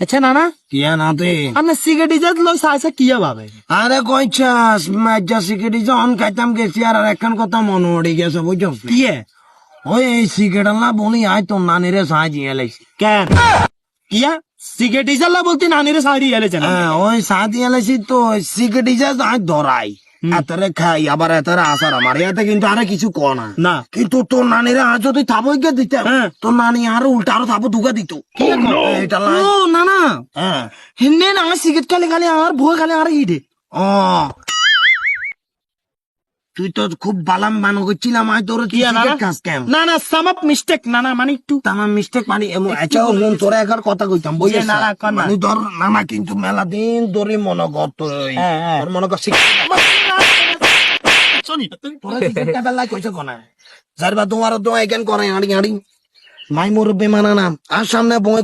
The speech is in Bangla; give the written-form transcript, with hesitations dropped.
আচ্ছা নানা কিয়া না তে আপনি সিগারেট ইজাত লই চাইছে কিয়া ভাবে আরে কইছাস মাজ্জা সিগারেট যখন খাইতাম গেছি আর একখান কথা মনে পড়ে গেছে বুঝছস কিয়ে ওই এই সিগারেট না বলি আয় তোর নানিরে সাহায্য এলাইছি কেন কিয়া সিগারেট ইজাল্লা বলতে নানিরে সারি এলেছেন হ্যাঁ ওই সাহায্য এলাইছি তো সিগারেট যা আয় ধরাই এতরে খাই আবার এতরে আসার আমার এতে কিন্তু আরে কিছু ক না না কিন্তু তোর নানিরে আজ যদি থাবইকে দিতে হ্যাঁ। তোর নানি আরো উল্টা আরো থাবো দুগা দিত এটা লাই ও নানা হ্যাঁ হিন্নে না সিগারেট খালি খালি আর বউ খালি আর ইডে ও তুই তো খুব বালাম বানো করছিলাম আয় তোর কিয়া নানা কাজ কেন না না সাম আপ মিস্টেক নানা মানে একটু আমার মিস্টেক মানে আচ্ছা মন তোরা একার কথা কইতাম বই যে নানা কর না। মানে ধর নানা কিন্তু মেলা দিন ধরে মনে কর তোর হ্যাঁ, হ্যাঁ। তোর মনে কর শুনি তোরা সিগারেটটা বেলা কইছে কোনা যারবা তোমার তো এখান করে হাঁড়ি হাঁড়ি মাই মুরব্বী মানা না আর সামনে বই